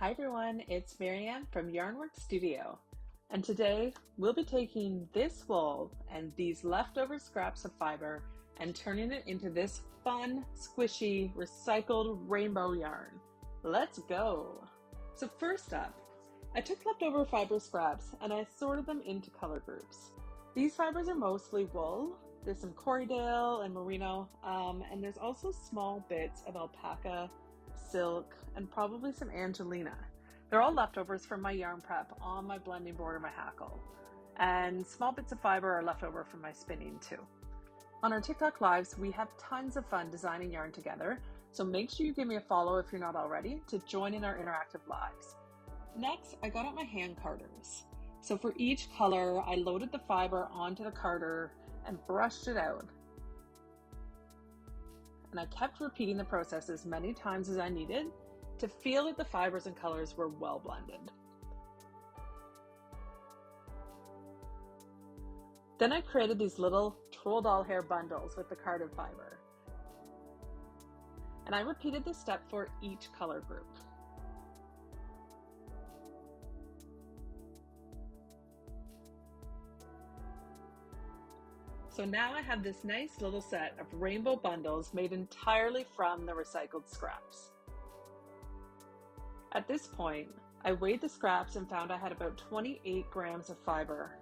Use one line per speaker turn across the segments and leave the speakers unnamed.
Hi everyone, it's Marianne from Yarnworks Studio, and today we'll be taking this wool and these leftover scraps of fiber and turning it into this fun, squishy, recycled rainbow yarn. Let's go! So first up, I took leftover fiber scraps and I sorted them into color groups. These fibers are mostly wool. There's some Corriedale and merino, and there's also small bits of alpaca, silk, and probably some Angelina. They're all leftovers from my yarn prep on my blending board or my hackle. And small bits of fiber are left over from my spinning too. On our TikTok lives, we have tons of fun designing yarn together, so make sure you give me a follow if you're not already to join in our interactive lives. Next, I got out my hand carders. So for each color, I loaded the fiber onto the carder and brushed it out. And I kept repeating the process as many times as I needed to feel that the fibers and colors were well blended. Then I created these little troll doll hair bundles with the carded fiber. And I repeated this step for each color group. So now I have this nice little set of rainbow bundles made entirely from the recycled scraps. At this point, I weighed the scraps and found I had about 28 grams of fiber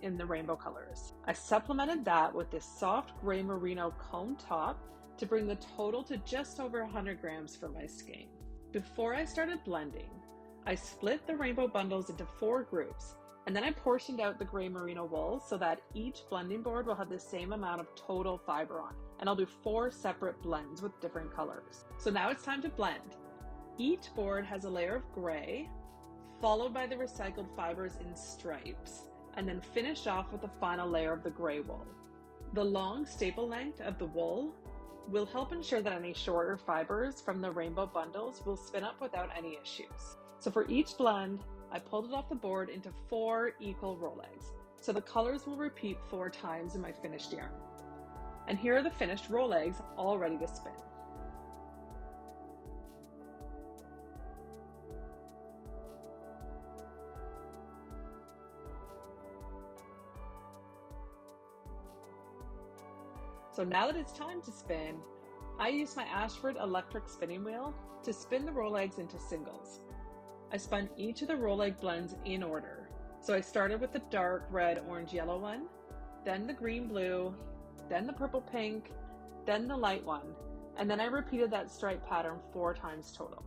in the rainbow colors. I supplemented that with this soft gray merino comb top to bring the total to just over 100 grams for my skein. Before I started blending, I split the rainbow bundles into 4 groups. And then I portioned out the gray merino wool so that each blending board will have the same amount of total fiber on it. And I'll do 4 separate blends with different colors. So now it's time to blend. Each board has a layer of gray, followed by the recycled fibers in stripes, and then finished off with the final layer of the gray wool. The long staple length of the wool will help ensure that any shorter fibers from the rainbow bundles will spin up without any issues. So for each blend, I pulled it off the board into 4 equal rolags, so the colors will repeat 4 times in my finished yarn. And here are the finished rolags all ready to spin. So now that it's time to spin, I use my Ashford electric spinning wheel to spin the rolags into singles. I spun each of the rolag blends in order. So I started with the dark red, orange, yellow one, then the green, blue, then the purple, pink, then the light one, and then I repeated that stripe pattern 4 times total.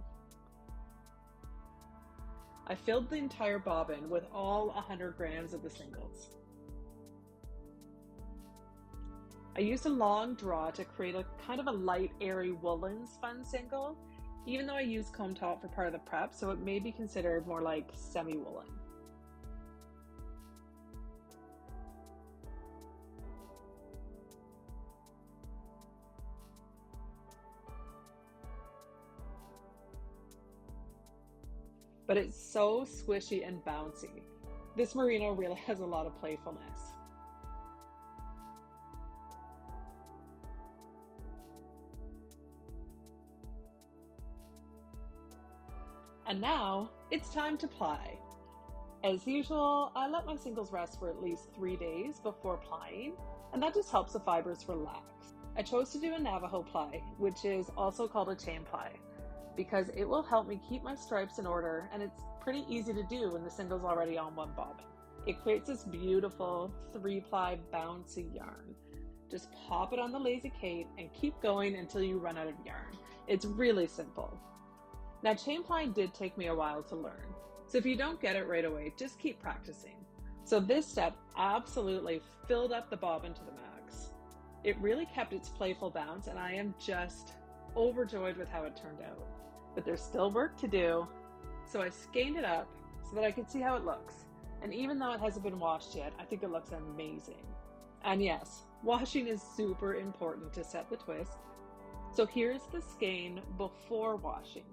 I filled the entire bobbin with all 100 grams of the singles. I used a long draw to create a kind of a light, airy woolen spun single, even though I used comb top for part of the prep, so it may be considered more like semi-woolen. But it's so squishy and bouncy. This merino really has a lot of playfulness. And now it's time to ply. As usual, I let my singles rest for at least 3 days before plying, and that just helps the fibers relax. I chose to do a Navajo ply, which is also called a chain ply, because it will help me keep my stripes in order, and it's pretty easy to do when the single's already on one bobbin. It creates this beautiful 3-ply bouncy yarn. Just pop it on the Lazy Kate and keep going until you run out of yarn. It's really simple. Now, chain plying did take me a while to learn, so if you don't get it right away, just keep practicing. So this step absolutely filled up the bobbin to the max. It really kept its playful bounce, and I am just overjoyed with how it turned out. But there's still work to do, so I skeined it up so that I could see how it looks. And even though it hasn't been washed yet, I think it looks amazing. And yes, washing is super important to set the twist. So here's the skein before washing.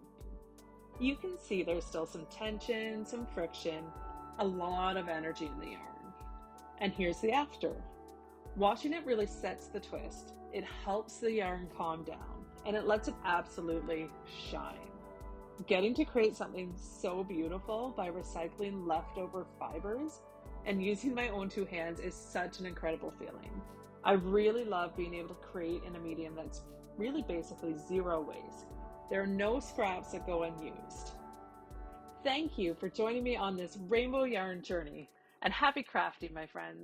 You can see there's still some tension, some friction, a lot of energy in the yarn. And here's the after. Washing it really sets the twist. It helps the yarn calm down and it lets it absolutely shine. Getting to create something so beautiful by recycling leftover fibers and using my own two hands is such an incredible feeling. I really love being able to create in a medium that's really basically zero waste. There are no scraps that go unused. Thank you for joining me on this rainbow yarn journey, and happy crafting, my friends.